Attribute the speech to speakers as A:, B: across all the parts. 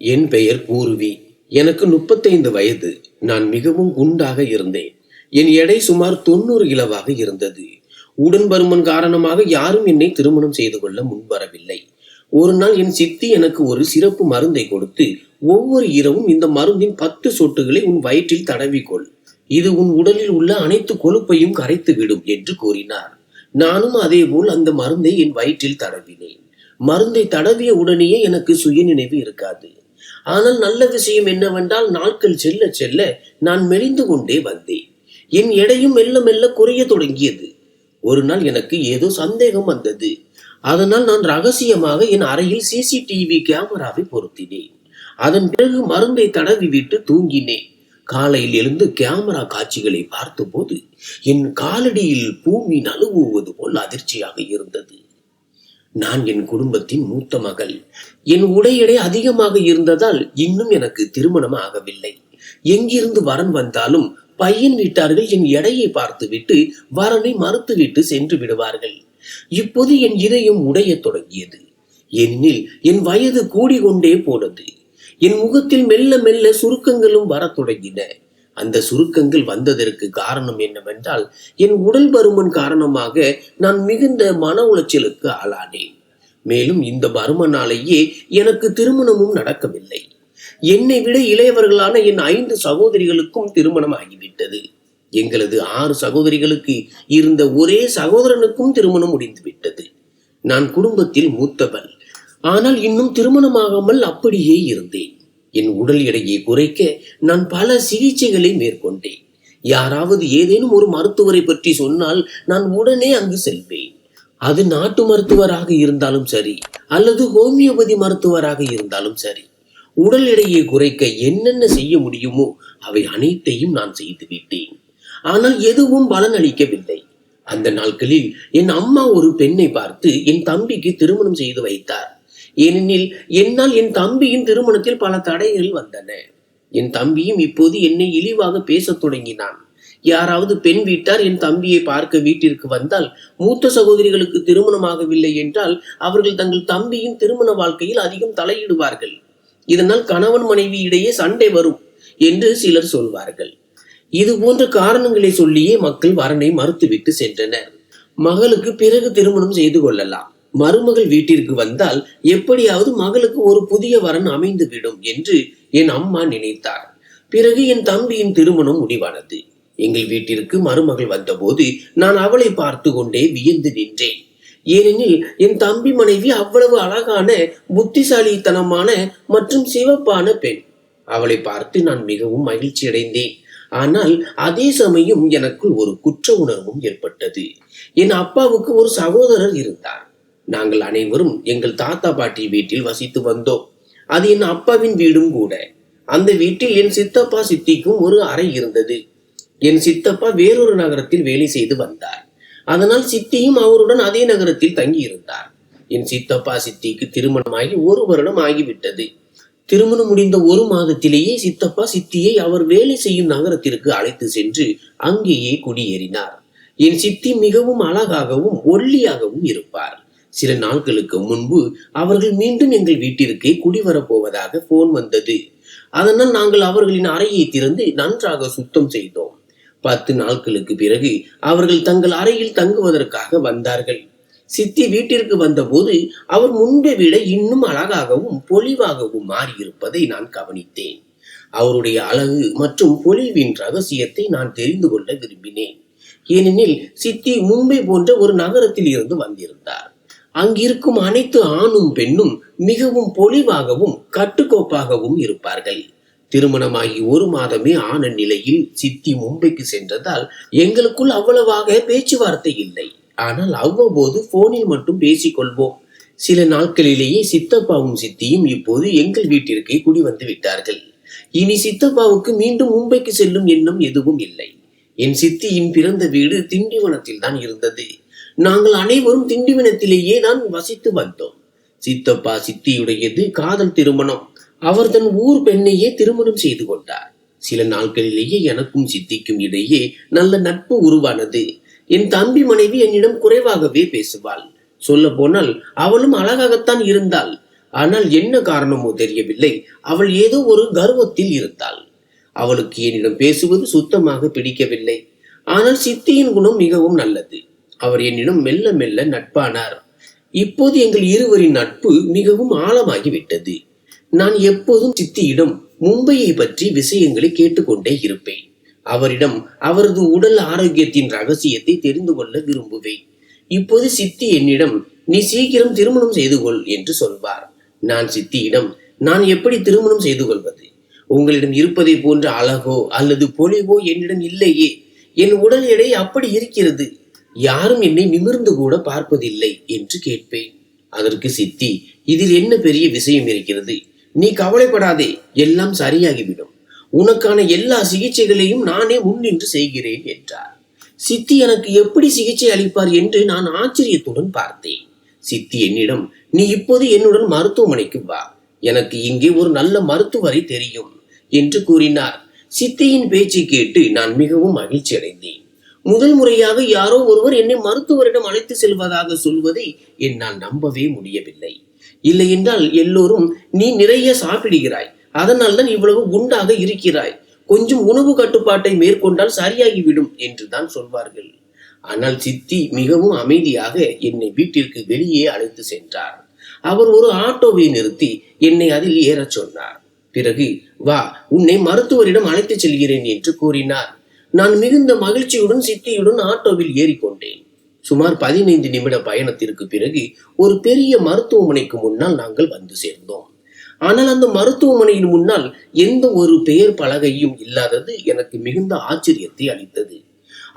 A: என் பெயர் பூர்வி. எனக்கு 35 வயது. நான் மிகவும் குண்டாக இருந்தேன். என் எடை சுமார் 90 கிலோவாக இருந்தது. உடன் பருமன் காரணமாக யாரும் என்னை திருமணம் செய்து கொள்ள முன்வரவில்லை. ஒரு நாள் என் சித்தி எனக்கு ஒரு சிறப்பு மருந்தை கொடுத்து, ஒவ்வொரு இரவும் இந்த மருந்தின் 10 சொட்டுகளை உன் வயிற்றில் தடவிக்கொள், இது உன் உடலில் உள்ள அனைத்து கொழுப்பையும் கரைத்து விடும் என்று கூறினார். நானும் அதேபோல் அந்த மருந்தை என் வயிற்றில் தடவினேன். மருந்தை தடவிய உடனேயே எனக்கு சுயநினைவு இருக்காது. ஆனால் நல்ல விஷயம் என்னவென்றால், நாட்கள் செல்ல செல்ல நான் மெலிந்து கொண்டே வந்தேன். என் எடையும் மெல்ல மெல்ல குறைய தொடங்கியது. ஒரு நாள் எனக்கு ஏதோ சந்தேகம் வந்தது. அதனால் நான் ரகசியமாக என் அறையில் சிசிடிவி கேமராவை பொருத்தினேன். அதன் பிறகு மருந்தை தடவி விட்டு தூங்கினேன். காலையில் எழுந்து கேமரா காட்சிகளை பார்த்தபோது என் காலடியில் பூமி நழுவுவது போல் அதிர்ச்சியாக இருந்தது. நான் என் குடும்பத்தின் மூத்த மகள். என் உடை எடை அதிகமாக இருந்ததால் இன்னும் எனக்கு திருமணம் ஆகவில்லை. எங்கிருந்து வரன் வந்தாலும் பையன் வீட்டார்கள் என் எடையை பார்த்துவிட்டு வரனை மறுத்துவிட்டு சென்று விடுவார்கள். இப்போது என் இதயம் உடைய தொடங்கியது. ஏனெனில் என் வயது கூடிக்கொண்டே போனது. என் முகத்தில் மெல்ல மெல்ல சுருக்கங்களும் வரத் தொடங்கின. அந்த சுருக்கங்கள் வந்ததற்கு காரணம் என்னவென்றால், என் உடல் பருமன் காரணமாக நான் மிகுந்த மன உளைச்சலுக்கு ஆளானேன். மேலும் இந்த பருமனாலேயே எனக்கு திருமணமும் நடக்கவில்லை. என்னை விட இளையவர்களான என் 5 சகோதரிகளுக்கும் திருமணம் ஆகிவிட்டது. எங்களது 6 சகோதரிகளுக்கு இருந்த ஒரே சகோதரனுக்கும் திருமணம் முடிந்துவிட்டது. நான் குடும்பத்தில் மூத்தவள். ஆனால் இன்னும் திருமணமாகாமல் அப்படியே இருந்தேன். என் உடல் எடையை குறைக்க நான் பல சிகிச்சைகளை மேற்கொண்டேன். யாராவது ஏதேனும் ஒரு மருத்துவரை பற்றி சொன்னால் நான் உடனே அங்கு செல்வேன். அது நாட்டு மருத்துவராக இருந்தாலும் சரி, அல்லது ஹோமியோபதி மருத்துவராக இருந்தாலும் சரி, உடல் எடையை குறைக்க என்னென்ன செய்ய முடியுமோ அவை அனைத்தையும் நான் செய்து விட்டேன். ஆனால் எதுவும் பலன் அளிக்கவில்லை. அந்த நாட்களில் என் அம்மா ஒரு பெண்ணை பார்த்து என் தம்பிக்கு திருமணம் செய்து வைத்தார். ஏனெனில் என்னால் என் தம்பியின் திருமணத்தில் பல தடைகள் வந்தன. என் தம்பியும் இப்போது என்னை இழிவாக பேசத் தொடங்கினான். யாராவது பெண் வீட்டார் என் தம்பியை பார்க்க வீட்டிற்கு வந்தால், மூத்த சகோதரிகளுக்கு திருமணமாகவில்லை என்றால் அவர்கள் தங்கள் தம்பியின் திருமண வாழ்க்கையில் அதிகம் தலையிடுவார்கள். இதனால் கணவன் மனைவி இடையே சண்டை வரும் என்று சிலர் சொல்வார்கள். இது போன்ற காரணங்களை சொல்லியே மக்கள் வரனை மறுத்துவிட்டு சென்றனர். மகளுக்கு பிறகு திருமணம் செய்து கொள்ளலாம், மருமகள் வீட்டிற்கு வந்தால் எப்படியாவது மகளுக்கு ஒரு புதிய வரன் அமைந்துவிடும் என்று என் அம்மா நினைத்தார். பிறகு என் தம்பியின் திருமணம் முடிவானது. எங்கள் வீட்டிற்கு மருமகள் வந்தபோது நான் அவளை பார்த்து கொண்டே வியந்து நின்றேன். ஏனெனில் என் தம்பி மனைவி அவ்வளவு அழகான, புத்திசாலித்தனமான மற்றும் சிவப்பான பெண். அவளை பார்த்து நான் மிகவும் மகிழ்ச்சி அடைந்தேன். ஆனால் அதே சமயம் எனக்குள் ஒரு குற்ற உணர்வும் ஏற்பட்டது. என் அப்பாவுக்கு ஒரு சகோதரர் இருந்தார். நாங்கள் அனைவரும் எங்கள் தாத்தா பாட்டி வீட்டில் வசித்து வந்தோம். அது என் அப்பாவின் வீடும் கூட. அந்த வீட்டில் என் சித்தப்பா சித்திக்கும் ஒரு அறை இருந்தது. என் சித்தப்பா வேறொரு நகரத்தில் வேலை செய்து வந்தார். அதனால் சித்தியும் அவருடன் அதே நகரத்தில் தங்கி இருந்தார். என் சித்தப்பா சித்திக்கு திருமணமாகி 1 வருடம் ஆகிவிட்டது. திருமணம் முடிந்த 1 மாதத்திலேயே சித்தப்பா சித்தியை அவர் வேலை செய்யும் நகரத்திற்கு அழைத்து சென்று அங்கேயே குடியேறினார். என் சித்தி மிகவும் அழகாகவும் ஒல்லியாகவும் இருப்பார். சில நாட்களுக்கு முன்பு அவர்கள் மீண்டும் எங்கள் வீட்டிற்கே குடிவரப்போவதாக போன் வந்தது. அதனால் நாங்கள் அவர்களின் அறையை திறந்து நன்றாக சுத்தம் செய்தோம். 10 நாட்களுக்கு பிறகு அவர்கள் தங்கள் அறையில் தங்குவதற்காக வந்தார்கள். சித்தி வீட்டிற்கு வந்தபோது அவர் முன்பை விட இன்னும் அழகாகவும் பொலிவாகவும் மாறியிருப்பதை நான் கவனித்தேன். அவருடைய அழகு மற்றும் பொலிவின் ரகசியத்தை நான் தெரிந்து கொள்ள விரும்பினேன். ஏனெனில் சித்தி மும்பை போன்ற ஒரு நகரத்தில் இருந்து வந்திருந்தார். அங்கிருக்கும் அனைத்து ஆணும் பெண்ணும் மிகவும் பொலிவாகவும் கட்டுக்கோப்பாகவும் இருப்பார்கள். திருமணமாகி 1 மாதமே ஆன நிலையில் சித்தி மும்பைக்கு சென்றதால் எங்களுக்குள் அவ்வளவாக பேச்சுவார்த்தை இல்லை. ஆனால் அவ்வப்போது போனில் மட்டும் பேசிக்கொள்வோம். சில நாட்களிலேயே சித்தப்பாவும் சித்தியும் இப்போது எங்கள் வீட்டிற்கே குடி வந்து விட்டார்கள். இனி சித்தப்பாவுக்கு மீண்டும் மும்பைக்கு செல்லும் எண்ணம் எதுவும் இல்லை. என் சித்தியின் பிறந்த வீடு திண்டிவனத்தில் தான் இருந்தது. நாங்கள் அனைவரும் திண்டிவனத்திலேயே தான் வசித்து வந்தோம். சித்தப்பா சித்தியுடையது காதல் திருமணம். அவர் தன் ஊர் பெண்ணையே திருமணம் செய்து கொண்டார். சில நாட்களிலேயே எனக்கும் சித்திக்கும் இடையே நல்ல நட்பு உருவானது. என் தம்பி மனைவி என்னிடம் குறைவாகவே பேசுவாள். சொல்ல போனால் அவளும் அழகாகத்தான் இருந்தாள். ஆனால் என்ன காரணமோ தெரியவில்லை, அவள் ஏதோ ஒரு கர்வத்தில் இருந்தாள். அவளுக்கு என்னிடம் பேசுவது சுத்தமாக பிடிக்கவில்லை. ஆனால் சித்தியின் குணம் மிகவும் நல்லது. அவர் என்னிடம் மெல்ல மெல்ல நட்பானார். இப்போது எங்கள் இருவரின் நட்பு மிகவும் ஆழமாகிவிட்டது. நான் எப்போதும் சித்தியிடம் மும்பையை பற்றி விஷயங்களை கேட்டுக்கொண்டே இருப்பேன். அவரிடம் அவரது உடல் ஆரோக்கியத்தின் ரகசியத்தை தெரிந்து கொள்ள விரும்புவேன். இப்போது சித்தி என்னிடம், நீ சீக்கிரம் திருமணம் செய்து கொள் என்று சொல்வார். நான் சித்தியிடம், நான் எப்படி திருமணம் செய்து கொள்வது? உங்களிடம் இருப்பதை போன்ற அழகோ அல்லது பொலிவோ என்னிடம் இல்லையே. என் உடல் எடை அப்படி இருக்கிறது. யாரும் என்னை நிமிர்ந்து கூட பார்ப்பதில்லை என்று கேட்பேன். அதற்கு சித்தி, இதில் என்ன பெரிய விஷயம் இருக்கிறது? நீ கவலைப்படாதே, எல்லாம் சரியாகிவிடும். உனக்கான எல்லா சிகிச்சைகளையும் நானே முன்னின்று செய்கிறேன் என்றார். சித்தி எனக்கு எப்படி சிகிச்சை அளிப்பார் என்று நான் ஆச்சரியத்துடன் பார்த்தேன். சித்தி என்னிடம், நீ இப்போது என்னுடன் மருத்துவமனைக்கு வா, எனக்கு இங்கே ஒரு நல்ல மருத்துவரை தெரியும் என்று கூறினார். சித்தியின் பேச்சை கேட்டு நான் மிகவும் மகிழ்ச்சி அடைந்தேன். முதல் முறையாக யாரோ ஒருவர் என்னை மருத்துவரிடம் அழைத்து செல்வதாக சொல்வதை என்னால் நம்பவே முடியவில்லை. இல்லை என்றால் எல்லோரும், நீ நிறைய சாப்பிடுகிறாய், அதனால் தான் இவ்வளவு குண்டாக இருக்கிறாய், கொஞ்சம் உணவு கட்டுப்பாட்டை மேற்கொண்டால் சரியாகிவிடும் என்றுதான் சொல்வார்கள். ஆனால் சித்தி மிகவும் அமைதியாக என்னை வீட்டிற்கு வெளியே அழைத்து சென்றார். அவர் ஒரு ஆட்டோவை நிறுத்தி என்னை அதில் ஏறச் சொன்னார். பிறகு, வா, உன்னை மருத்துவரிடம் அழைத்து செல்கிறேன் என்று கூறினார். நான் மிகுந்த மகிழ்ச்சியுடன் சித்தியுடன் ஆட்டோவில் ஏறிக்கொண்டேன். சுமார் 15 நிமிட பயணத்திற்கு பிறகு ஒரு பெரிய மருத்துவமனைக்கு முன்னால் நாங்கள் வந்து சேர்ந்தோம். ஆனால் அந்த மருத்துவமனையின் முன்னால் எந்த ஒரு பெயர் பலகையும் இல்லாதது எனக்கு மிகுந்த ஆச்சரியத்தை அளித்தது.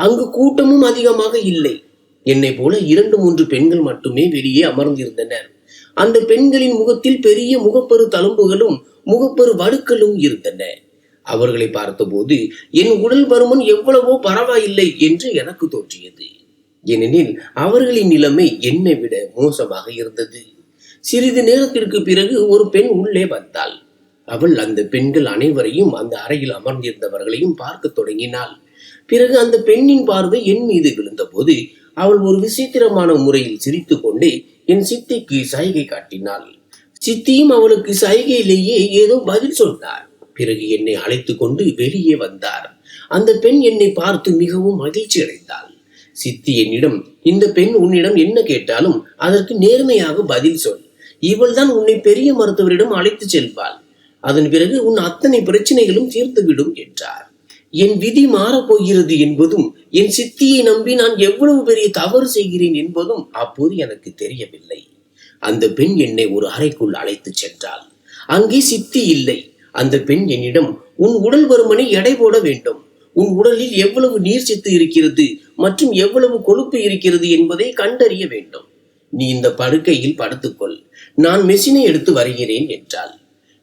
A: அங்கு கூட்டமும் அதிகமாக இல்லை. என்னை போல 2-3 பெண்கள் மட்டுமே வெளியே அமர்ந்திருந்தனர். அந்த பெண்களின் முகத்தில் பெரிய முகப்பரு தழும்புகளும் முகப்பரு வடுக்களும் இருந்தன. அவர்களை பார்த்தபோது என் உடல் பருமன் எவ்வளவோ பரவாயில்லை என்று எனக்கு தோன்றியது. ஏனெனில் அவர்களின் நிலைமை என்னை விட மோசமாக இருந்தது. சிறிது நேரத்திற்கு பிறகு ஒரு பெண் உள்ளே வந்தாள். அவள் அந்த பெண்கள் அனைவரையும், அந்த அறையில் அமர்ந்திருந்தவர்களையும் பார்க்க தொடங்கினாள். பிறகு அந்த பெண்ணின் பார்வை என் மீது விழுந்த போது அவள் ஒரு விசித்திரமான முறையில் சிரித்து கொண்டே என் சித்திக்கு சைகை காட்டினாள். சித்தியும் அவளுக்கு சைகையிலேயே ஏதோ பதில் சொன்னார். பிறகு என்னை அழைத்து கொண்டு வெளியே வந்தார். அந்த பெண் என்னை பார்த்து மிகவும் மகிழ்ச்சி அடைந்தாள். சித்தி என்னிடம், இந்த பெண் உன்னிடம் என்ன கேட்டாலும் அதற்கு நேர்மையாக பதில் சொல். இவள் தான் உன்னை பெரிய மருத்துவரிடம் அழைத்து செல்வாள். அதன் பிறகு உன் அத்தனை பிரச்சனைகளும் தீர்த்துவிடும் என்றார். என் விதி மாறப்போகிறது என்பதும், என் சித்தியை நம்பி நான் எவ்வளவு பெரிய தவறு செய்கிறேன் என்பதும் அப்போது எனக்கு தெரியவில்லை. அந்த பெண் என்னை ஒரு அறைக்குள் அழைத்து சென்றாள். அங்கே சித்தி இல்லை. அந்த பெண் என்னிடம், உன் உடல் பருமனை எடை போட வேண்டும். உன் உடலில் எவ்வளவு நீர் சத்து இருக்கிறது மற்றும் எவ்வளவு கொழுப்பு இருக்கிறது என்பதை கண்டறிய வேண்டும். நீ இந்த படுக்கையில் படுத்துக்கொள், நான் மெஷினை எடுத்து வருகிறேன் என்றாள்.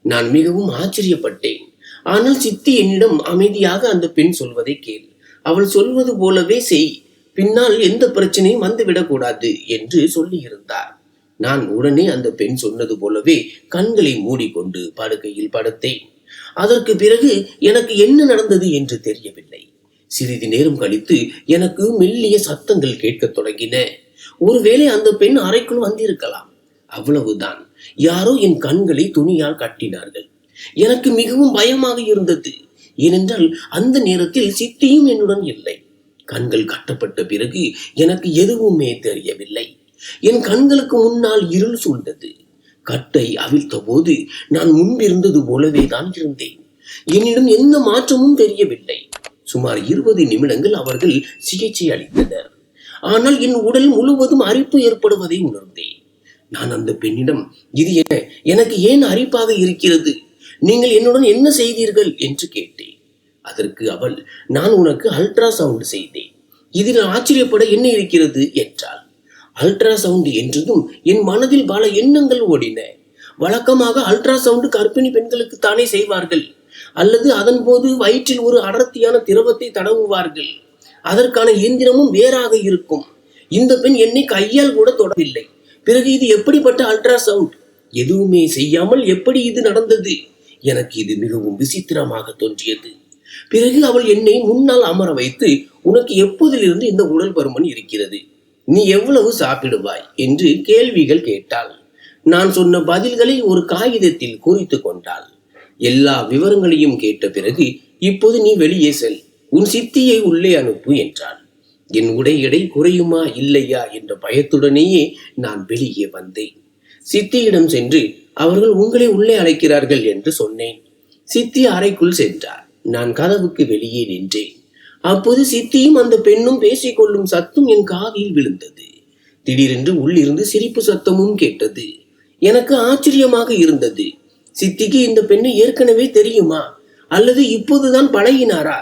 A: நான் மிகவும் ஆச்சரியப்பட்டேன். ஆனால் சித்தி என்னிடம் அமைதியாக, அந்த பெண் சொல்வதை கேள், அவள் சொல்வது போலவே செய், பின்னால் எந்த பிரச்சனையும் வந்துவிடக்கூடாது என்று சொல்லி இருந்தார். நான் உடனே அந்த பெண் சொன்னது போலவே கண்களை மூடிக்கொண்டு படுக்கையில் படுத்தேன். அதற்கு பிறகு எனக்கு என்ன நடந்தது என்று தெரியவில்லை. சிறிது நேரம் கழித்து எனக்கு மெல்லிய சத்தங்கள் கேட்கத் தொடங்கின. ஒருவேளை அந்த பெண் அறைக்குள் வந்திருக்கலாம். அவ்வளவுதான். யாரோ என் கண்களை துணியால் கட்டினார்கள். எனக்கு மிகவும் பயமாக இருந்தது. ஏனென்றால் அந்த நேரத்தில் சித்தியும் என்னுடன் இல்லை. கண்கள் கட்டப்பட்ட பிறகு எனக்கு எதுவுமே தெரியவில்லை. என் கண்களுக்கு முன்னால் இருள் சூழ்ந்தது. கட்டை அவிழ்த்த போது நான் முன்பிருந்தது போலவே தான் இருந்தேன். என்னிடம் எந்த மாற்றமும் தெரியவில்லை. சுமார் 20 நிமிடங்கள் அவர்கள் சிகிச்சை அளித்தனர். ஆனால் என் உடல் முழுவதும் அரிப்பு ஏற்படுவதை உணர்ந்தேன். நான் அந்த பெண்ணிடம், இது என்ன, எனக்கு ஏன் அரிப்பாக இருக்கிறது, நீங்கள் என்னுடன் என்ன செய்தீர்கள் என்று கேட்டேன். அதற்கு அவள், நான் உனக்கு அல்ட்ரா சவுண்ட் செய்தேன், இதில் ஆச்சரியப்பட என்ன இருக்கிறது என்றாள். அல்ட்ரா சவுண்ட் என்றதும் என் மனதில் பல எண்ணங்கள் ஓடின. வழக்கமாக அல்ட்ரா சவுண்ட் கர்ப்பிணி பெண்களுக்கு தானே செய்வார்கள், அல்லது அதன் போது வயிற்றில் ஒரு அடர்த்தியான திரவத்தை தடவுவார்கள். அதற்கான இயந்திரமும் வேறாக இருக்கும். இந்த பெண் என்னை கையால் கூட தொடவில்லை. பிறகு இது எப்படிப்பட்ட அல்ட்ரா சவுண்ட்? எதுவுமே செய்யாமல் எப்படி இது நடந்தது? எனக்கு இது மிகவும் விசித்திரமாக தோன்றியது. பிறகு அவள் என்னை முன்னால் அமர வைத்து, உனக்கு எப்போதிலிருந்து இந்த உடல் பருமன் இருக்கிறது, நீ எவ்வளவு சாப்பிடுவாய் என்று கேள்விகள் கேட்டாள். நான் சொன்ன பதில்களை ஒரு காகிதத்தில் குறித்து கொண்டாள். எல்லா விவரங்களையும் கேட்ட பிறகு, இப்போது நீ வெளியே செல், உன் சித்தியை உள்ளே அனுப்பு என்றாள். என் உடை எடை குறையுமா இல்லையா என்ற பயத்துடனேயே நான் வெளியே வந்தேன். சித்தியிடம் சென்று, அவர்கள் உங்களை உள்ளே அழைக்கிறார்கள் என்று சொன்னேன். சித்தி அறைக்குள் சென்றார். நான் கதவுக்கு வெளியே நின்றேன். அப்போது சித்தியும் அந்த பெண்ணும் பேசிக்கொள்ளும் சத்தம் என் காதில் விழுந்தது. திடீரென்று உள்ளிருந்து சிரிப்பு சத்தமும் கேட்டது. எனக்கு ஆச்சரியமாக இருந்தது. சித்திக்கு இந்த பெண்ணை ஏற்கனவே தெரியுமா, அல்லது இப்போதுதான் பழகினாரா?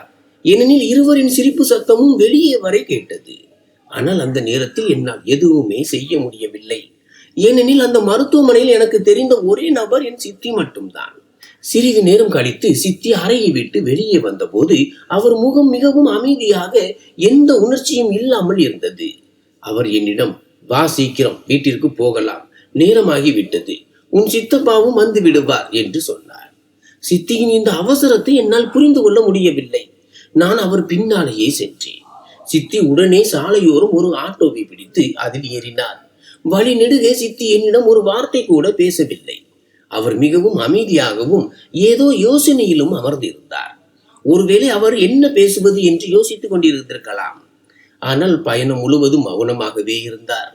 A: ஏனெனில் இருவரின் சிரிப்பு சத்தமும் வெளியே வரை கேட்டது. ஆனால் அந்த நேரத்தில் என்னால் எதுவுமே செய்ய முடியவில்லை. ஏனெனில் அந்த மருத்துவமனையில் எனக்கு தெரிந்த ஒரே நபர் என் சித்தி மட்டும்தான். சிறிது நேரம் கழித்து சித்தி அறையை விட்டு வெளியே வந்தபோது அவர் முகம் மிகவும் அமைதியாக, எந்த உணர்ச்சியும் இல்லாமல் இருந்தது. அவர் என்னிடம், வா சீக்கிரம் வீட்டிற்கு போகலாம், நேரமாகி விட்டது, உன் சித்தப்பாவும் வந்து விடுவார் என்று சொன்னார். சித்தியின் இந்த அவசரத்தை என்னால் புரிந்து கொள்ள முடியவில்லை. நான் அவர் பின்னாலேயே சென்றேன். சித்தி உடனே சாலையோரம் ஒரு ஆட்டோவை பிடித்து அதில் ஏறினார். வழி நெடுக சித்தி என்னிடம் ஒரு வார்த்தை கூட பேசவில்லை. அவர் மிகவும் அமைதியாகவும் ஏதோ யோசனையிலும் அமர்ந்திருந்தார். ஒருவேளை அவர் என்ன பேசுவது என்று யோசித்துக் கொண்டிருந்திருக்கலாம். ஆனால் பயணம் முழுவதும் மௌனமாகவே இருந்தார்.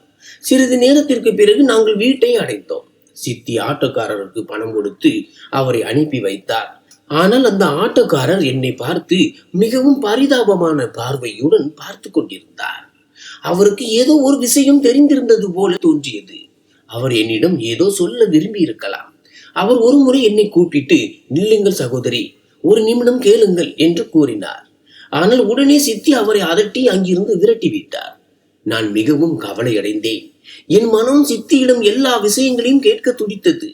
A: சிறிது நேரத்திற்கு பிறகு நாங்கள் வீட்டை அடைந்தோம். சித்தி ஆட்டோக்காரருக்கு பணம் கொடுத்து அவரை அனுப்பி வைத்தார். ஆனால் அந்த ஆட்டோக்காரர் என்னை பார்த்து மிகவும் பரிதாபமான பார்வையுடன் பார்த்து கொண்டிருந்தார். அவருக்கு ஏதோ ஒரு விஷயம் தெரிந்திருந்தது போல தோன்றியது. அவர் என்னிடம் ஏதோ சொல்ல விரும்பி இருக்கலாம். அவர் ஒரு முறை என்னை கூப்பிட்டு, நில்லுங்கள் சகோதரி, ஒரு நிமிடம் கேளுங்கள் என்று கூறினார். ஆனால் உடனே சித்தி அவரை அதட்டி அங்கிருந்து விரட்டிவிட்டார். நான் மிகவும் கவலையடைந்தேன். என் மனம் சித்தியிடம் எல்லா விஷயங்களையும் கேட்க துடித்தது.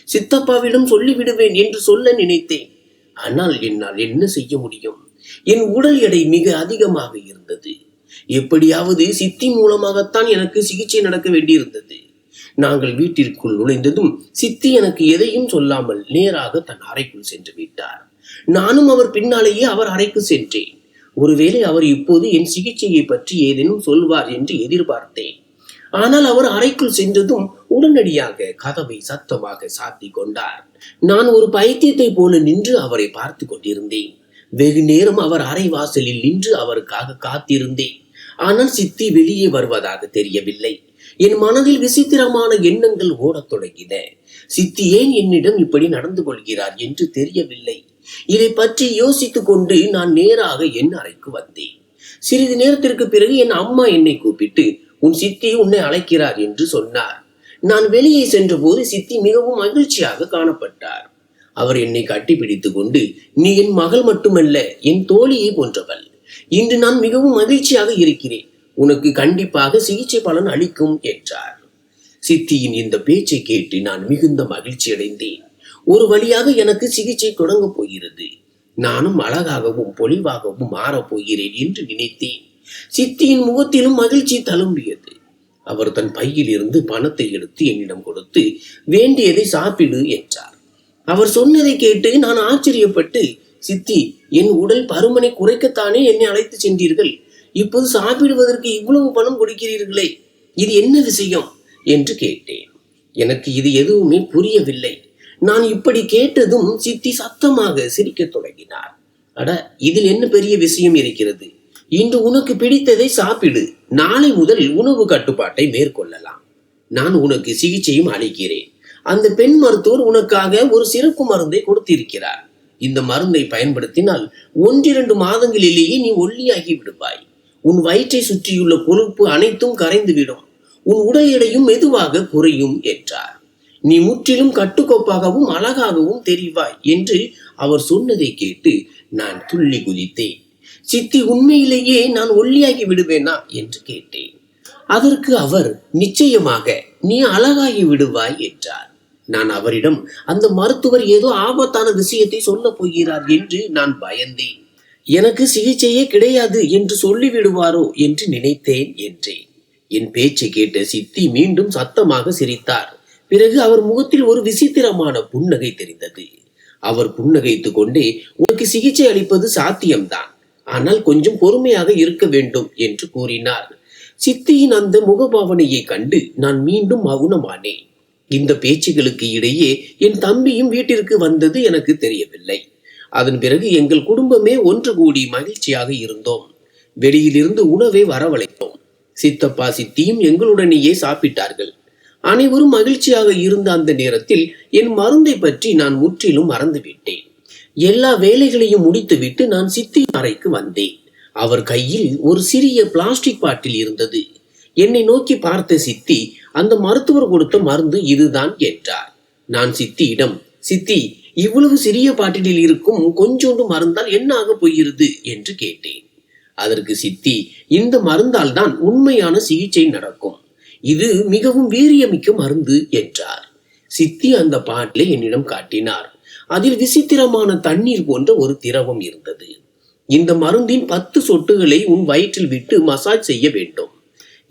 A: சித்தப்பாவிடம் சொல்லிவிடுவேன் என்று சொல்ல நினைத்தேன். ஆனால் என்னால் என்ன செய்ய முடியும்? என் உடல் எடை மிக அதிகமாக இருந்தது. எப்படியாவது சித்தி மூலமாகத்தான் எனக்கு சிகிச்சை நடக்க வேண்டியிருந்தது. நாங்கள் வீட்டிற்குள் நுழைந்ததும் சித்தி எனக்கு எதையும் சொல்லாமல் நேராக தன் அறைக்குள் சென்று விட்டார். நானும் அவர் பின்னாலேயே அவர் அறைக்கு சென்றேன். ஒருவேளை அவர் இப்போது என் சிகிச்சையை பற்றி ஏதேனும் சொல்வார் என்று எதிர்பார்த்தேன். ஆனால் அவர் அறைக்குள் சென்றதும் உடனடியாக கதவை சத்தமாக சாத்தி கொண்டார். நான் ஒரு பைத்தியத்தை போல நின்று அவரை பார்த்து கொண்டிருந்தேன். வெகு நேரம் அவர் அறை வாசலில் நின்று அவருக்காக காத்திருந்தேன். ஆனால் சித்தி வெளியே வருவதாக தெரியவில்லை. என் மனதில் விசித்திரமான எண்ணங்கள் ஓடத் தொடங்கின. சித்தி ஏன் என்னிடம் இப்படி நடந்து கொள்கிறார் என்று தெரியவில்லை. இதை பற்றி யோசித்துக் கொண்டு நான் நேராக என் அறைக்கு வந்தேன். சிறிது நேரத்திற்கு பிறகு என் அம்மா என்னை கூப்பிட்டு, உன் சித்தி உன்னை அழைக்கிறார் என்று சொன்னார். நான் வெளியே சென்ற போது சித்தி மிகவும் மகிழ்ச்சியாக காணப்பட்டார். அவர் என்னை கட்டிப்பிடித்துக் கொண்டு, நீ என் மகள் மட்டுமல்ல, என் தோழியை போன்றவள். இன்று நான் மிகவும் மகிழ்ச்சியாக இருக்கிறேன். உனக்கு கண்டிப்பாக சிகிச்சை பலன் அளிக்கும் என்றார். சித்தியின் இந்த பேச்சை கேட்டு நான் மிகுந்த மகிழ்ச்சி அடைந்தேன். ஒரு வழியாக எனக்கு சிகிச்சை தொடங்க போகிறது. நானும் அழகாகவும் பொலிவாகவும் மாறப் போகிறேன் என்று நினைத்தேன். சித்தியின் முகத்திலும் மகிழ்ச்சி தழும்பியது. அவர் தன் பையில் இருந்து பணத்தை எடுத்து என்னிடம் கொடுத்து, வேண்டியதை சாப்பிடு என்றார். அவர் சொன்னதை கேட்டு நான் ஆச்சரியப்பட்டு, சித்தி, என் உடல் பருமனை குறைக்கத்தானே என்னை அழைத்து சென்றீர்கள். இப்போது சாப்பிடுவதற்கு இவ்வளவு பணம் கொடுக்கிறீர்களே, இது என்ன விஷயம் என்று கேட்டேன். எனக்கு இது எதுவுமே புரியவில்லை. நான் இப்படி கேட்டதும் சித்தி சத்தமாக சிரிக்க தொடங்கினார். அட, இதில் என்ன பெரிய விஷயம் இருக்கிறது? இன்று உனக்கு பிடித்ததை சாப்பிடு. நாளை முதல் உணவு கட்டுப்பாட்டை மேற்கொள்ளலாம். நான் உனக்கு சிகிச்சையும் அளிக்கிறேன். அந்த பெண் மருத்துவர் உனக்காக ஒரு சிறப்பு மருந்தை கொடுத்திருக்கிறார். இந்த மருந்தை பயன்படுத்தினால் 1-2 மாதங்களிலேயே நீ ஒல்லியாகி விடுவாய். உன் வயிற்றை சுற்றியுள்ள கொழுப்பு அனைத்தும் கரைந்துவிடும். உன் உடல் எடையும் மெதுவாக குறையும் என்றார். நீ முற்றிலும் கட்டுக்கோப்பாகவும் அழகாகவும் தெரிவாய் என்று அவர் சொன்னதை கேட்டு நான் துள்ளி குதித்தேன். சித்தி, உண்மையிலேயே நான் ஒல்லியாகி விடுவேனா என்று கேட்டேன். அதற்கு அவர், நிச்சயமாக நீ அழகாகி விடுவாய் என்றார். நான் அவரிடம், அந்த மருத்துவர் ஏதோ ஆபத்தான விஷயத்தை சொல்ல போகிறார் என்று நான் பயந்தேன். எனக்கு சிகிச்சையே கிடையாது என்று சொல்லிவிடுவாரோ என்று நினைத்தேன் என்றேன். என் பேச்சை கேட்ட சித்தி மீண்டும் சத்தமாக சிரித்தார். பிறகு அவர் முகத்தில் ஒரு விசித்திரமான புன்னகை தெரிந்தது. அவர் புன்னகைத்துக் கொண்டே, உனக்கு சிகிச்சை அளிப்பது சாத்தியம்தான், ஆனால் கொஞ்சம் பொறுமையாக இருக்க வேண்டும் என்று கூறினார். சித்தியின் அந்த முகபாவனையை கண்டு நான் மீண்டும் மௌனமானேன். இந்த பேச்சுகளுக்கு இடையே என் தம்பியும் வீட்டிற்கு வந்தது எனக்கு தெரியவில்லை. அதன் பிறகு எங்கள் குடும்பமே ஒன்று கூடி மகிழ்ச்சியாக இருந்தோம். வெளியிலிருந்து உணவை வரவழைத்தோம். சித்தப்பா சித்தியும் எங்களுடனேயே சாப்பிட்டார்கள். அனைவரும் மகிழ்ச்சியாக இருந்த அந்த நேரத்தில் என் மருந்தை பற்றி நான் முற்றிலும் மறந்துவிட்டேன். எல்லா வேலைகளையும் முடித்துவிட்டு நான் சித்தி அறைக்கு வந்தேன். அவர் கையில் ஒரு சிறிய பிளாஸ்டிக் பாட்டில் இருந்தது. என்னை நோக்கி பார்த்த சித்தி, அந்த மருத்துவர் கொடுத்த மருந்து இதுதான் என்றார். நான் சித்தியிடம், சித்தி, இவ்வளவு சிறிய பாட்டிலில் இருக்கும் கொஞ்சோண்டு மருந்தால் என்ன ஆக போகிறது என்று கேட்டேன். அதற்கு சித்தி, இந்த மருந்தால் தான் உண்மையான சிகிச்சை நடக்கும். இது மிகவும் வீரியமிக்க மருந்து என்றார். சித்தி அந்த பாட்டிலை என்னிடம் காட்டினார். அதில் விசித்திரமான தண்ணீர் போன்ற ஒரு திரவம் இருந்தது. இந்த மருந்தின் 10 சொட்டுகளை உன் வயிற்றில் விட்டு மசாஜ் செய்ய வேண்டும்.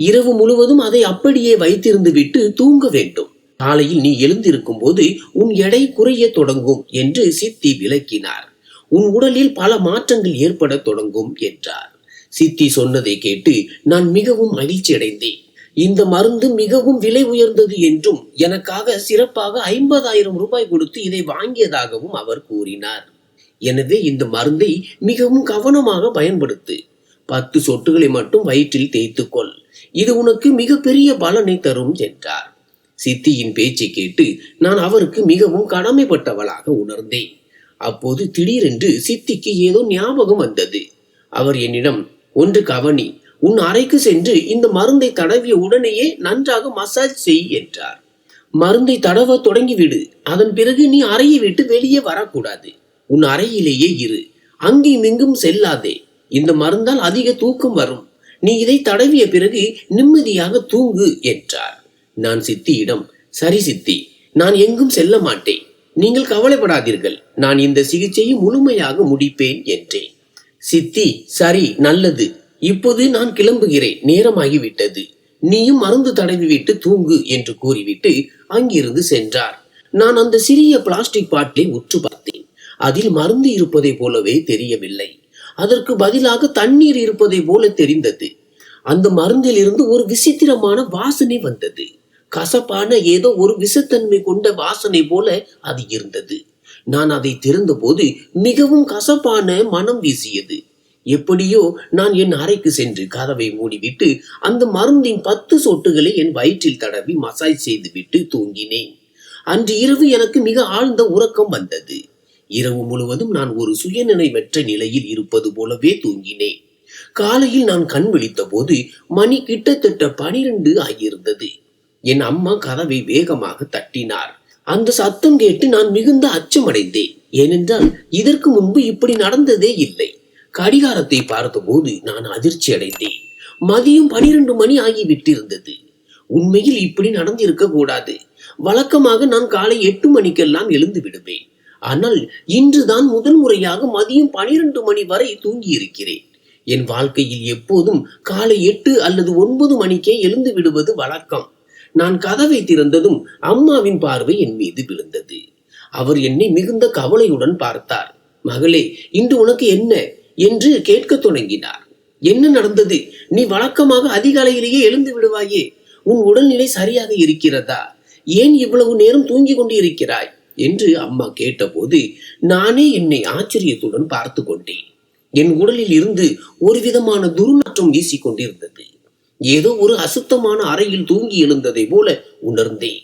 A: இரவு முழுவதும் அதை அப்படியே வைத்திருந்து விட்டு தூங்க வேண்டும். காலையில் நீ எழுந்திருக்கும் போது உன் எடை குறைய தொடங்கும் என்று சித்தி விளக்கினார். உன் உடலில் பல மாற்றங்கள் ஏற்பட தொடங்கும் என்றார். சித்தி சொன்னதை கேட்டு நான் மிகவும் மகிழ்ச்சி அடைந்தேன். இந்த மருந்து மிகவும் விலை உயர்ந்தது என்றும் எனக்காக சிறப்பாக 50,000 ரூபாய் கொடுத்து இதை வாங்கியதாகவும் அவர் கூறினார். எனவே இந்த மருந்தை மிகவும் கவனமாக பயன்படுத்து. 10 சொட்டுகளை மட்டும் வயிற்றில் தேய்த்துக்கொள். இது உனக்கு மிகப்பெரிய பலனை தரும் என்றார். சித்தியின் பேச்சை கேட்டு நான் அவருக்கு மிகவும் கடமைப்பட்டவளாக உணர்ந்தேன். அப்போது திடீரென்று சித்திக்கு ஏதோ ஞாபகம் வந்தது. அவர் என்னிடம், ஒன்று கவனி, உன் அறைக்கு சென்று இந்த மருந்தை தடவிய உடனேயே நன்றாக மசாஜ் செய் என்றார். மருந்தை தடவ தொடங்கிவிடு. அதன் பிறகு நீ அறையை விட்டு வெளியே வரக்கூடாது. உன் அறையிலேயே இரு. அங்கேயும் இங்கும் செல்லாதே. இந்த மருந்தால் அதிக தூக்கம் வரும். நீ இதை தடவிய பிறகு நிம்மதியாக தூங்கு என்றார். நான் சித்தியிடம், சரி சித்தி, நான் எங்கும் செல்ல மாட்டேன். நீங்கள் கவலைப்படாதீர்கள். நான் இந்த சிகிச்சையை முழுமையாக முடிப்பேன் என்றேன். சித்தி, சரி, நல்லது. இப்போது நான் கிளம்புகிறேன். நேரமாகிவிட்டது. நீயும் மருந்து தடவி விட்டு தூங்கு என்று கூறிவிட்டு அங்கிருந்து சென்றார். நான் அந்த சிறிய பிளாஸ்டிக் பாட்டிலை உற்று பார்த்தேன். அதில் மருந்து இருப்பதை போலவே தெரியவில்லை. அதற்கு பதிலாக தண்ணீர் இருப்பதை போல தெரிந்தது. அந்த மருந்தில் இருந்து ஒரு விசித்திரமான வாசனை வந்தது. கசப்பான ஏதோ ஒரு விஷத்தன்மை கொண்ட வாசனை போல அது இருந்தது. நான் அதை திறந்த போது மிகவும் கசப்பான மனம் வீசியது. எப்படியோ நான் என் அறைக்கு சென்று கதவை மூடிவிட்டு அந்த மருந்தின் 10 சொட்டுகளை என் வயிற்றில் தடவி மசாஜ் செய்துவிட்டு தூங்கினேன். அன்று இரவு எனக்கு மிக ஆழ்ந்த உறக்கம் வந்தது. இரவு முழுவதும் நான் ஒரு சுயநினைவற்ற நிலையில் இருப்பது போலவே தூங்கினேன். காலையில் நான் கண் விழித்த போது மணி கிட்டத்தட்ட 12 ஆகியிருந்தது. என் அம்மா கதவை வேகமாக தட்டினார். அந்த சத்தம் கேட்டு நான் மிகுந்த அச்சமடைந்தேன். ஏனென்றால் இதற்கு முன்பு இப்படி நடந்ததே இல்லை. கடிகாரத்தை பார்த்தபோது நான் அதிர்ச்சி அடைந்தேன். மதியம் 12 மணி ஆகிவிட்டிருந்தது. உண்மையில் இப்படி நடந்திருக்க கூடாது. வழக்கமாக நான் காலை 8 மணிக்கெல்லாம் எழுந்து விடுவேன். ஆனால் இன்றுதான் முதல் முறையாக மதியம் 12 மணி வரை தூங்கி இருக்கிறேன். என் வாழ்க்கையில் எப்போதும் காலை 8 அல்லது 9 மணிக்கே எழுந்து விடுவது வழக்கம். நான் கதவை திறந்ததும் அம்மாவின் பார்வை என் மீது விழுந்தது. அவர் என்னை மிகுந்த கவலையுடன் பார்த்தார். மகளே, இன்று உனக்கு என்ன என்று கேட்க தொடங்கினார். என்ன நடந்தது? நீ வழக்கமாக அதிகாலையிலேயே எழுந்து விடுவாயே. உன் உடல்நிலை சரியாக இருக்கிறதா? ஏன் இவ்வளவு நேரம் தூங்கி கொண்டு இருக்கிறாய் என்று அம்மா கேட்டபோது நானே என்னை ஆச்சரியத்துடன் பார்த்து கொண்டேன். என் உடலில் இருந்து ஒரு விதமான துர்நாற்றம் வீசிக்கொண்டிருந்தது. ஏதோ ஒரு அசுத்தமான அறையில் தூங்கி எழுந்ததை போல உணர்ந்தேன்.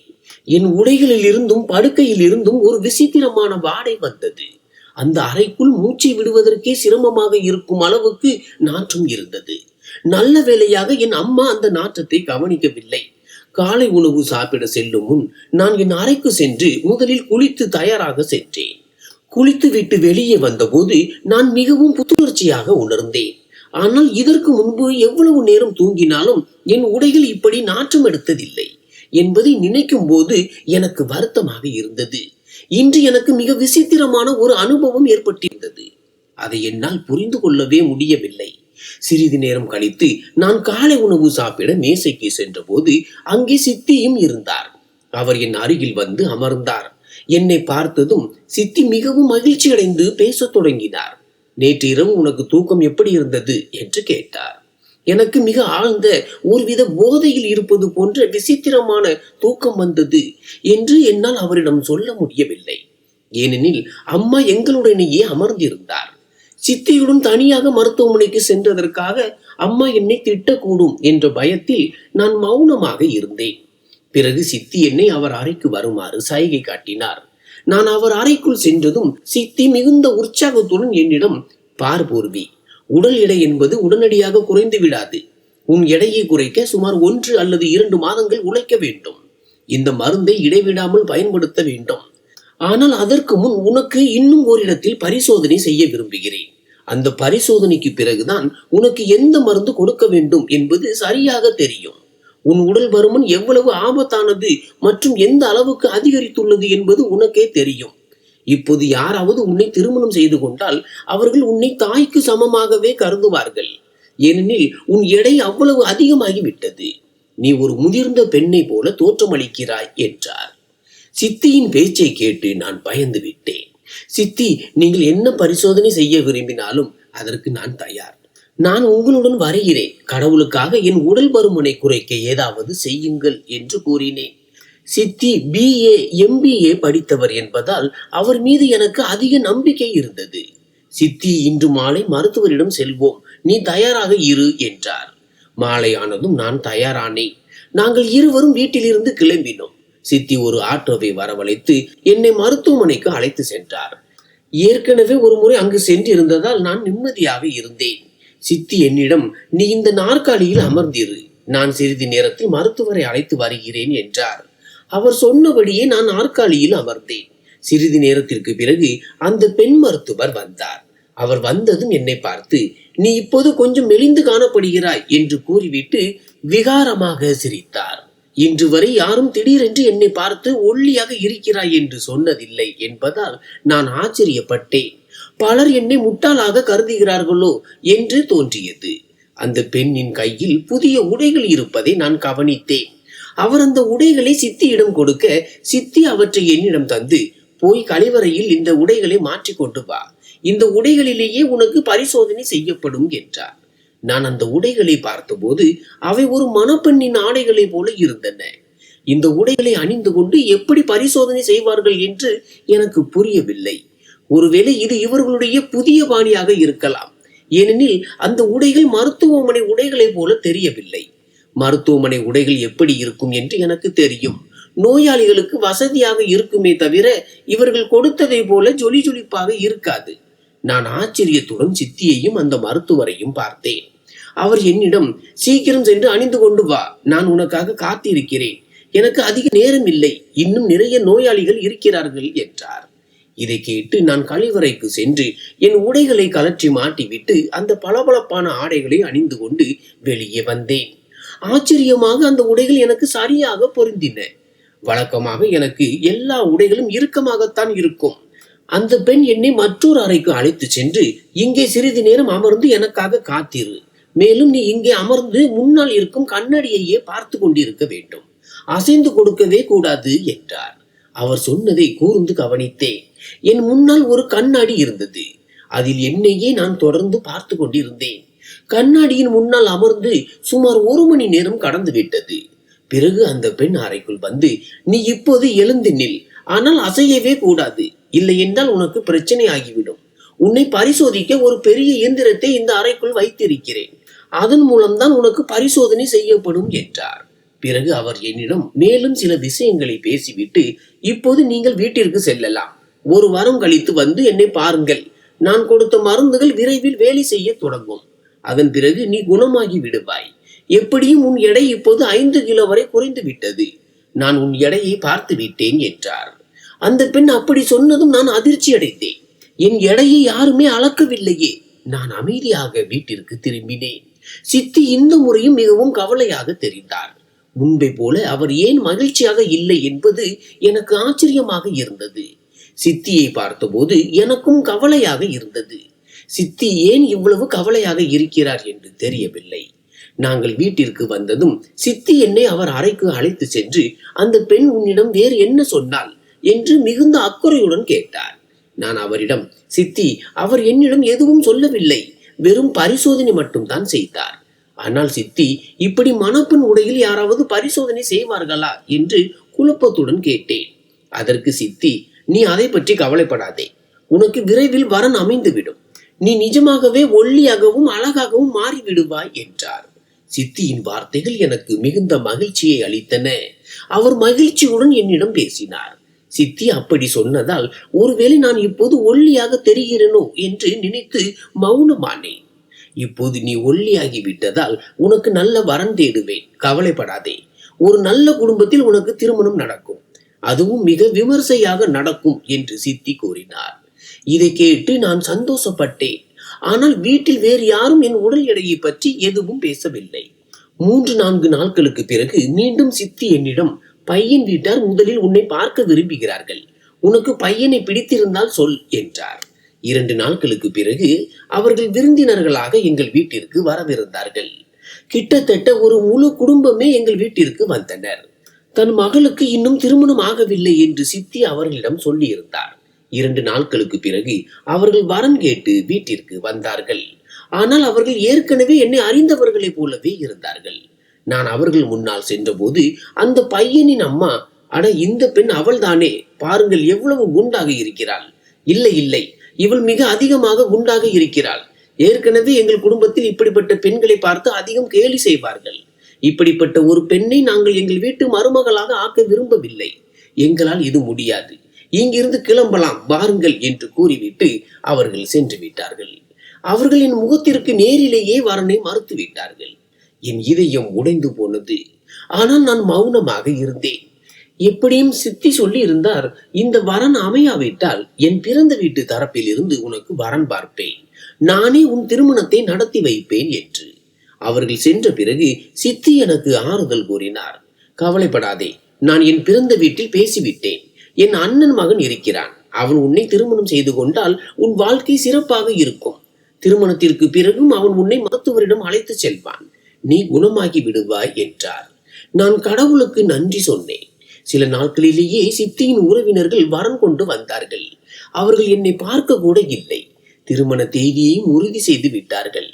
A: என் உடைகளில் இருந்தும் படுக்கையில் இருந்தும் ஒரு விசித்திரமான வாடை வந்தது. அந்த அறைக்குள் மூச்சை விடுவதற்கே சிரமமாக இருக்கும் அளவுக்கு நாற்றம் இருந்தது. நல்ல வேளையாக என் அம்மா அந்த நாற்றத்தை கவனிக்கவில்லை. காலை உணவு சாப்பிட செல்லும் முன் நான் என் அறைக்கு சென்று முதலில் குளித்து தயாராக சென்றேன். குளித்து விட்டு வெளியே வந்தபோது நான் மிகவும் புத்துணர்ச்சியாக உணர்ந்தேன். ஆனால் இதற்கு முன்பு எவ்வளவு நேரம் தூங்கினாலும் என் உடைகள் இப்படி நாற்றம் எடுத்ததில்லை என்பதை நினைக்கும் போது எனக்கு வருத்தமாக இருந்தது. இன்று எனக்கு மிக விசித்திரமான ஒரு அனுபவம் ஏற்பட்டிருந்தது. அதை என்னால் புரிந்து கொள்ளவே முடியவில்லை. சிறிது நேரம் கழித்து நான் காலை உணவு சாப்பிட மேசைக்கு சென்ற போது அங்கே சித்தியும் இருந்தார். அவர் என் அருகில் வந்து அமர்ந்தார். என்னை பார்த்ததும் சித்தி மிகவும் மகிழ்ச்சி அடைந்து பேசத் தொடங்கினார். நேற்று இரவு உனக்கு தூக்கம் எப்படி இருந்தது என்று கேட்டார். எனக்கு மிக ஆழ்ந்த ஒருவித போதையில் இருப்பது போன்ற விசித்திரமான தூக்கம் வந்தது என்று என்னால் அவரிடம் சொல்ல முடியவில்லை. ஏனெனில் அம்மா எங்களுடனேயே அமர்ந்திருந்தார். சித்தியுடன் தனியாக மருத்துவமனைக்கு சென்றதற்காக அம்மா என்னை திட்டக்கூடும் என்ற பயத்தில் நான் மௌனமாக இருந்தேன். பிறகு சித்தி என்னை அவர் அறைக்கு வருமாறு சைகை காட்டினார். நான் அவர் அறைக்குள் சென்றதும் சித்தி மிகுந்த உற்சாகத்துடன் என்னிடம், பார் பூர்வி, உடல் எடை என்பது உடனடியாக குறைந்து விடாது. உன் எடையை குறைக்க சுமார் 1 அல்லது 2 மாதங்கள் உழைக்க வேண்டும். இந்த மருந்தை இடைவிடாமல் பயன்படுத்த வேண்டும். ஆனால் அதற்கு முன் உனக்கு இன்னும் ஓரிடத்தில் பரிசோதனை செய்ய விரும்புகிறேன். அந்த பரிசோதனைக்கு பிறகுதான் உனக்கு எந்த மருந்து கொடுக்க வேண்டும் என்பது சரியாக தெரியும். உன் உடல் பருமன் எவ்வளவு ஆபத்தானது மற்றும் எந்த அளவுக்கு அதிகரித்துள்ளது என்பது உனக்கே தெரியும். இப்போது யாராவது உன்னை திருமணம் செய்து கொண்டால் அவர்கள் உன்னை தாய்க்கு சமமாகவே கருதுவார்கள். ஏனெனில் உன் எடை அவ்வளவு அதிகமாகிவிட்டது. நீ ஒரு முதிர்ந்த பெண்ணை போல தோற்றமளிக்கிறாய் என்றார். சித்தியின் பேச்சை கேட்டு நான் பயந்து விட்டேன். சித்தி, நீங்கள் என்ன பரிசோதனை செய்ய விரும்பினாலும் அதற்கு நான் தயார். நான் உங்களுடன் வருகிறேன். கடவுளுக்காக என் உடல் பருமனை குறைக்க ஏதாவது செய்யுங்கள் என்று கூறினேன். சித்தி BA MBA படித்தவர் என்பதால் அவர் மீது எனக்கு அதிக நம்பிக்கை இருந்தது. சித்தி, இன்று மாலை மருத்துவரிடம் செல்வோம், நீ தயாராக இரு என்றார். மாலையானதும் நான் தயாரானேன். நாங்கள் இருவரும் வீட்டிலிருந்து கிளம்பினோம். சித்தி ஒரு ஆட்டோவை வரவழைத்து என்னை மருத்துவமனைக்கு அழைத்து சென்றார். ஏற்கனவே ஒரு முறை அங்கு சென்றிருந்ததால் நான் நிம்மதியாக இருந்தேன். சித்தி என்னிடம், நீ இந்த நாற்காலியில் அமர்ந்திரு, நான் சிறிது நேரத்தில் மருத்துவரை அழைத்து வருகிறேன் என்றார். அவர் சொன்னபடியே நான் நாற்காலியில் அமர்ந்தேன். சிறிது நேரத்திற்கு பிறகு அந்த பெண் மருத்துவர் வந்தார். அவர் வந்ததும் என்னை பார்த்து, நீ இப்போது கொஞ்சம் மெலிந்து காணப்படுகிறாய் என்று கூறிவிட்டு விகாரமாக சிரித்தார். இன்று வரை யாரும் திடீரென்று என்னை பார்த்து ஒல்லியாக இருக்கிறாய் என்று சொன்னதில்லை என்பதால் நான் ஆச்சரியப்பட்டேன். பலர் என்னை முட்டாளாக கருதுகிறார்களோ என்று தோன்றியது. அந்த பெண்ணின் கையில் புதிய உடைகள் இருப்பதை நான் கவனித்தேன். அவர் அந்த உடைகளை சித்தியிடம் கொடுக்க, சித்தி அவற்றை என்னிடம் தந்து, போய் கழிவறையில் இந்த உடைகளை மாற்றி கொண்டு வா, இந்த உடைகளிலேயே உனக்கு பரிசோதனை செய்யப்படும் என்றார். நான் அந்த உடைகளை பார்த்தபோது அவை ஒரு மணப்பெண்ணின் ஆடைகளை போல இருந்தன. இந்த உடைகளை அணிந்து கொண்டு எப்படி பரிசோதனை செய்வார்கள் என்று எனக்கு புரியவில்லை. ஒருவேளை இது இவர்களுடைய புதிய பாணியாக இருக்கலாம். ஏனெனில் அந்த உடைகள் மருத்துவமனை உடைகளை போல தெரியவில்லை. மருத்துவமனை உடைகள் எப்படி இருக்கும் என்று எனக்கு தெரியும். நோயாளிகளுக்கு வசதியாக இருக்குமே தவிர இவர்கள் கொடுத்ததை போல ஜொலி ஜொலிப்பாக இருக்காது. நான் ஆச்சரியத்துடன் சித்தியையும் அந்த மருத்துவரையும் பார்த்தேன். அவர் என்னிடம், சீக்கிரம் சென்று அணிந்து கொண்டு வா, நான் உனக்காக காத்திருக்கிறேன், எனக்கு அதிக நேரம் இல்லை, இன்னும் நிறைய நோயாளிகள் இருக்கிறார்கள் என்றார். இதை கேட்டு நான் கழிவறைக்கு சென்று என் உடைகளை கலற்றி மாட்டிவிட்டு அந்த பளபளப்பான ஆடைகளை அணிந்து கொண்டு வெளியே வந்தேன். ஆச்சரியமாக அந்த உடைகள் எனக்கு சரியாக பொருந்தின. வழக்கமாக எனக்கு எல்லா உடைகளும் இறுக்கமாகத்தான் இருக்கும். அந்த பெண் என்னை மற்றொரு அறைக்கு அழைத்து சென்று, இங்கே சிறிது நேரம் அமர்ந்து எனக்காக காத்திரு, மேலும் நீ இங்கே அமர்ந்து முன்னால் இருக்கும் கண்ணாடியையே பார்த்து கொண்டிருக்க வேண்டும், அசைந்து கொடுக்கவே கூடாது என்றார். அவர் சொன்னதை கூர்ந்து கவனித்தேன். என் முன்னால் ஒரு கண்ணாடி இருந்தது. அதில் என்னையே நான் தொடர்ந்து பார்த்து கொண்டிருந்தேன். கண்ணாடியின் முன்னால் அமர்ந்து சுமார் 1 மணி நேரம் கடந்து விட்டது. பிறகு அந்த பெண் அறைக்குள் வந்து, நீ இப்போது எழுந்து நில், ஆனால் அசையவே கூடாது, இல்லை என்றால் உனக்கு பிரச்சனை ஆகிவிடும். உன்னை பரிசோதிக்க ஒரு பெரிய இயந்திரத்தை இந்த அறைக்குள் வைத்திருக்கிறேன், அதன் மூலம்தான் உனக்கு பரிசோதனை செய்யப்படும் என்றார். பிறகு அவர் என்னிடம் மேலும் சில விஷயங்களை பேசிவிட்டு, இப்போது நீங்கள் வீட்டிற்கு செல்லலாம், 1 வாரம் கழித்து வந்து என்னை பாருங்கள், நான் கொடுத்த மருந்துகள் விரைவில் வேலை செய்ய தொடங்கும், அதன் பிறகு நீ குணமாகி விடுவாய். எப்படியும் உன் எடை இப்போது 5 கிலோ வரை குறைந்து விட்டது, நான் உன் எடையை பார்த்து விட்டேன் என்றார். அந்த பெண் அப்படி சொன்னதும் நான் அதிர்ச்சி அடைந்தேன். என் எடையை யாருமே அளக்கவில்லையே. நான் அமைதியாக வீட்டிற்கு திரும்பினேன். சித்தி இந்த முறையும் மிகவும் கவலையாக தெரிந்தார். முன்பை போல அவர் ஏன் மகிழ்ச்சியாக இல்லை என்பது எனக்கு ஆச்சரியமாக இருந்தது. சித்தியை பார்த்தபோது எனக்கும் கவலையாக இருந்தது. சித்தி ஏன் இவ்வளவு கவலையாக இருக்கிறார் என்று தெரியவில்லை. நாங்கள் வீட்டிற்கு வந்ததும் சித்தி என்னை அவர் அறைக்கு அழைத்து சென்று, அந்த பெண் உன்னிடம் வேறு என்ன சொன்னாள் என்று மிகுந்த அக்கறையுடன் கேட்டார். நான் அவரிடம், சித்தி, அவர் என்னிடம் எதுவும் சொல்லவில்லை, வெறும் பரிசோதனை மட்டும் தான் செய்தார். ஆனால் சித்தி, இப்படி மணப்பெண் உடையில் யாராவது பரிசோதனை செய்வார்களா என்று குழப்பத்துடன் கேட்டேன். அதற்கு சித்தி, நீ அதை பற்றி கவலைப்படாதே. உனக்கு விரைவில் வரன் அமைந்துவிடும். நீ நிஜமாகவே ஒல்லியாகவும் அழகாகவும் மாறிவிடுவாய் என்றார். சித்தியின் வார்த்தைகள் எனக்கு மிகுந்த மகிழ்ச்சியை அளித்தன. அவர் மகிழ்ச்சியுடன் என்னிடம் பேசினார். சித்தி அப்படி சொன்னதால் ஒருவேளை நான் இப்போது ஒல்லியாக தெரிகிறேனோ என்று நினைத்து மௌனமானேன். இப்போது நீ ஒல்லியாகி விட்டதால் உனக்கு நல்ல வரன் தேடுவேன், கவலைப்படாதே. ஒரு நல்ல குடும்பத்தில் உனக்கு திருமணம் நடக்கும், அதுவும் மிக விமர்சையாக நடக்கும் என்று சித்தி கூறினார். இதை கேட்டு நான் சந்தோஷப்பட்டேன். ஆனால் வீட்டில் வேறு யாரும் என் உடல் எடையை பற்றி எதுவும் பேசவில்லை. 3-4 நாட்களுக்கு பிறகு மீண்டும் சித்தி என்னிடம், பையன் வீட்டார் முதலில் உன்னை பார்க்க விரும்புகிறார்கள், உனக்கு பையனை பிடித்திருந்தால் சொல் என்றார். 2 நாட்களுக்கு பிறகு அவர்கள் விருந்தினர்களாக எங்கள் வீட்டிற்கு வரவிருந்தார்கள். கிட்டத்தட்ட ஒரு முழு குடும்பமே எங்கள் வீட்டிற்கு வந்தனர். தன் மகளுக்கு இன்னும் திருமணம் ஆகவில்லை என்று சித்தி அவர்களிடம் சொல்லியிருந்தார். 2 நாட்களுக்கு பிறகு அவர்கள் வரன் கேட்டு வீட்டிற்கு வந்தார்கள். ஆனால் அவர்கள் ஏற்கனவே என்னை அறிந்தவர்களைப் போலவே இருந்தார்கள். நான் அவர்கள் முன்னால் சென்றபோது அந்த பையனின் அம்மா, அட இந்த பெண் அவள்தானே, பாருங்கள் எவ்வளவு குண்டாக இருக்கிறாள். இல்லை இல்லை, இவள் மிக அதிகமாக குண்டாக இருக்கிறாள். ஏற்கனவே எங்கள் குடும்பத்தில் இப்படிப்பட்ட பெண்களை பார்த்து அதிகம் கேலி செய்வார்கள். இப்படிப்பட்ட ஒரு பெண்ணை நாங்கள் எங்கள் வீட்டு மருமகளாக ஆக்க விரும்பவில்லை. எங்களால் இது முடியாது. இங்கிருந்து கிளம்பலாம் வாருங்கள் என்று கூறிவிட்டு அவர்கள் சென்று விட்டார்கள். அவர்கள் என் முகத்திற்கு நேரிலேயே வரனை மறுத்து விட்டார்கள். என் இதயம் உடைந்து போனது. ஆனால் நான் மௌனமாக இருந்தேன். எப்படியும் சித்தி சொல்லி இருந்தார், இந்த வரன் அமையாவிட்டால் என் பிறந்த வீட்டு தரப்பில் இருந்து உனக்கு வரன் பார்ப்பேன், நானே உன் திருமணத்தை நடத்தி வைப்பேன் என்று. அவர்கள் சென்ற பிறகு சித்தி எனக்கு ஆறுதல் கூறினார். கவலைப்படாதே, நான் என் பிறந்த வீட்டில் பேசிவிட்டேன். என் அண்ணன் மகன் இருக்கிறான். அவன் உன்னை திருமணம் செய்து கொண்டால் உன் வாழ்க்கை சிறப்பாக இருக்கும். திருமணத்திற்கு பிறகும் அவன் உன்னை மருத்துவரிடம் அழைத்து செல்வான். நீ குணமாகி விடுவாய் என்றார். நான் கடவுளுக்கு நன்றி சொன்னேன். சில நாட்களிலேயே சித்தியின் உறவினர்கள் வரன் கொண்டு வந்தார்கள். அவர்கள் என்னை பார்க்க கூட இல்லை. திருமண தேதியையும் உறுதி செய்து விட்டார்கள்.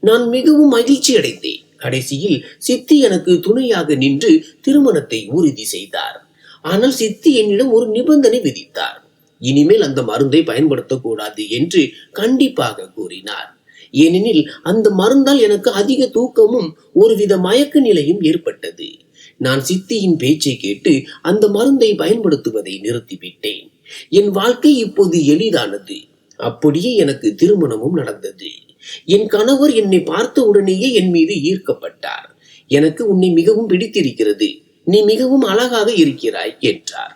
A: நான் மிகவும் மகிழ்ச்சி அடைந்தேன். கடைசியில் சித்தி எனக்கு துணையாக நின்று திருமணத்தை உறுதி செய்தார். ஆனால் சித்தி என்னிடம் ஒரு நிபந்தனை விதித்தார். இனிமேல் அந்த மருந்தை பயன்படுத்தக்கூடாது என்று கண்டிப்பாக கூறினார். ஏனெனில் அந்த மருந்தால் எனக்கு அதிக தூக்கமும் ஒருவித மயக்க நிலையும் ஏற்பட்டது. நான் சித்தியின் பேச்சை கேட்டு அந்த மருந்தை பயன்படுத்துவதை நிறுத்திவிட்டேன். என் வாழ்க்கை இப்போது எளிதானது. அப்படியே எனக்கு திருமணமும் நடந்தது. என் கணவர் என்னை பார்த்த உடனேயே என் மீது ஈர்க்கப்பட்டார். எனக்கு உன்னை மிகவும் பிடித்திருக்கிறது, நீ மிகவும் அழகாக இருக்கிறாய் என்றார்.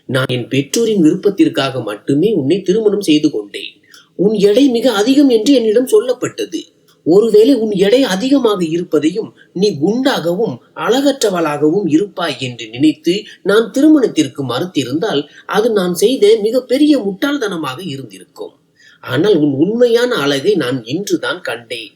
A: நான் என் பெற்றோரின் விருப்பத்திற்காக மட்டுமே உன்னை திருமணம் செய்து கொண்டேன். உன் எடை மிக அதிகம் என்று என்னிடம் சொல்லப்பட்டது. ஒருவேளை உன் எடை அதிகமாக இருப்பதையும் நீ குண்டாகவும் அழகற்றவளாகவும் இருப்பாய் என்று நினைத்து நான் திருமணத்திற்கு மறுத்திருந்தால் அது நான் செய்த மிக பெரிய முட்டாள்தனமாக இருந்திருக்கும். ஆனால் உன் உண்மையான அழகை நான் இன்றுதான் கண்டேன்.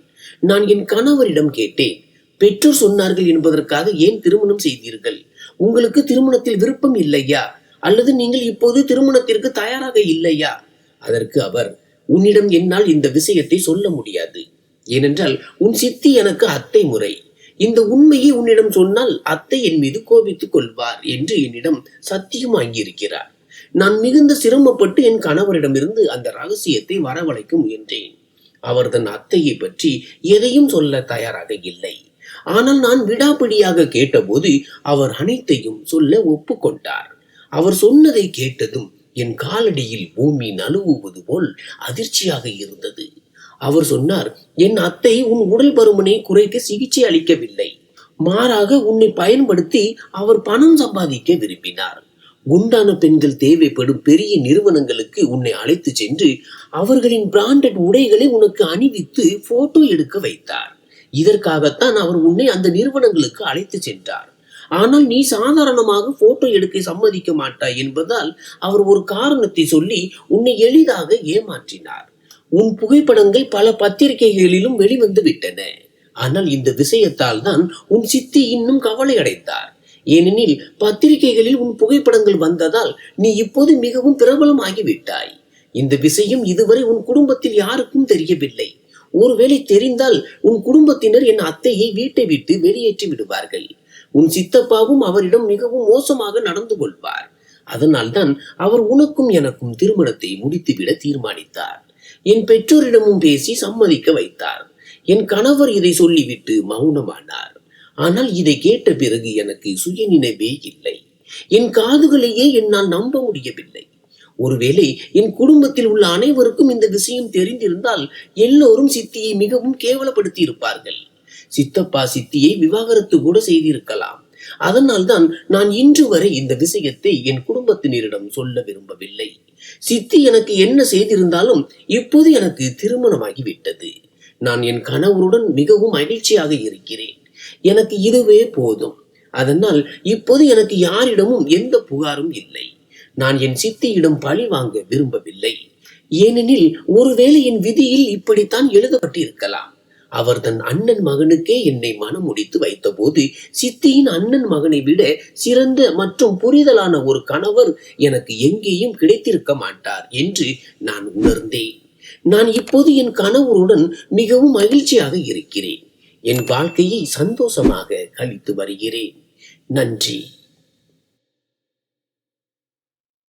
A: நான் என் கணவரிடம் கேட்டேன், பெற்றோர் சொன்னார்கள் என்பதற்காக ஏன் திருமணம் செய்தீர்கள்? உங்களுக்கு திருமணத்தில் விருப்பம் இல்லையா? அல்லது நீங்கள் இப்போது திருமணத்திற்கு தயாராக இல்லையா? அதற்கு அவர், உன்னிடம் என்னால் இந்த விஷயத்தை சொல்ல முடியாது. ஏனென்றால் உன் சித்தி எனக்கு அத்தை முறை. இந்த உண்மையை உன்னிடம் சொன்னால் அத்தை என் மீது கோபித்துக் கொள்வார் என்று என்னிடம் சத்தியம் வாங்கியிருக்கிறார். நான் மிகுந்த சிரமப்பட்டு என் கணவரிடமிருந்து அந்த ரகசியத்தை வரவழைக்க முயன்றேன். அவர் தன் அத்தையை பற்றி எதையும் சொல்ல தயாராக இல்லை. ஆனால் நான் விடாப்பிடியாக கேட்டபோது அவர் அனைத்தையும் சொல்ல ஒப்புக்கொண்டார். அவர் சொன்னதை கேட்டதும் என் காலடியில் பூமி நழுவுவது போல் அதிர்ச்சியாக இருந்தது. அவர் சொன்னார், என் அத்தை உன் உடல் பருமனை குறைக்க சிகிச்சை அளிக்கவில்லை, மாறாக உன்னை பயன்படுத்தி அவர் பணம் சம்பாதிக்க விரும்பினார். குண்டான பெண்கள் தேவைப்படும் பெரிய நிறுவனங்களுக்கு உன்னை அழைத்து சென்று அவர்களின் பிராண்டட் உடைகளை உனக்கு அணிவித்து போட்டோ எடுக்க வைத்தார். இதற்காகத்தான் அவர் உன்னை அந்த நிறுவனங்களுக்கு அழைத்து சென்றார். ஆனால் நீ சாதாரணமாக போட்டோ எடுக்க சம்மதிக்க மாட்டாய் என்பதால் அவர் ஒரு காரணத்தை சொல்லி உன்னை எளிதாக ஏமாற்றினார். உன் புகைப்படங்கள் பல பத்திரிகைகளிலும் வெளிவந்து விட்டன. ஆனால் இந்த விஷயத்தால் தான் உன் சித்தி இன்னும் கவலை அடைந்தார். ஏனெனில் பத்திரிகைகளில் உன் புகைப்படங்கள் வந்ததால் நீ இப்போது மிகவும் பிரபலமாகிவிட்டாய். இந்த விஷயம் இதுவரை உன் குடும்பத்தில் யாருக்கும் தெரியவில்லை. ஒருவேளை தெரிந்தால் உன் குடும்பத்தினர் என் அத்தையை வீட்டை விட்டு வெளியேற்றி விடுவார்கள். உன் சித்தப்பாவும் அவரிடம் மிகவும் மோசமாக நடந்து கொள்வார். அதனால்தான் அவர் உனக்கும் எனக்கும் திருமணத்தை முடித்துவிட தீர்மானித்தார். என் பெற்றோரிடமும் பேசி சம்மதிக்க வைத்தார். என் கணவர் இதை சொல்லிவிட்டு மௌனமானார். ஆனால் இதை கேட்ட பிறகு எனக்கு சுயநினைவே இல்லை. என் காதுகளையே என்னால் நம்ப முடியவில்லை. ஒருவேளை என் குடும்பத்தில் உள்ள அனைவருக்கும் இந்த விஷயம் தெரிந்திருந்தால் எல்லோரும் சித்தியை மிகவும் கேவலப்படுத்தி இருப்பார்கள். சித்தப்பா சித்தியை விவாகரத்து கூட செய்திருக்கலாம். அதனால்தான் நான் இன்று வரை இந்த விஷயத்தை என் குடும்பத்தினரிடம் சொல்ல விரும்பவில்லை. சித்தி எனக்கு என்ன செய்திருந்தாலும் இப்போது எனக்கு திருமணமாகிவிட்டது. நான் என் கணவருடன் மிகவும் மகிழ்ச்சியாக இருக்கிறேன். எனக்கு இதுவே போதும். அதனால் இப்போது எனக்கு யாரிடமும் எந்த புகாரும் இல்லை. நான் என் சித்தியிடம் பழி வாங்க விரும்பவில்லை. ஏனெனில் ஒருவேளை என் விதியில் இப்படித்தான் எழுதப்பட்டிருக்கலாம். அவர் தன் அண்ணன் மகனுக்கே என்னை மனம் முடித்து வைத்த போது சித்தியின் அண்ணன் மகனை விட சிறந்த மற்றும் புரிதலான ஒரு கணவர் எனக்கு எங்கேயும் கிடைத்திருக்க மாட்டார் என்று நான் உணர்ந்தேன். நான் இப்போது என் கணவருடன் மிகவும் மகிழ்ச்சியாக இருக்கிறேன். என் வாழ்க்கையை சந்தோஷமாக கழித்து வருகிறேன். நன்றி.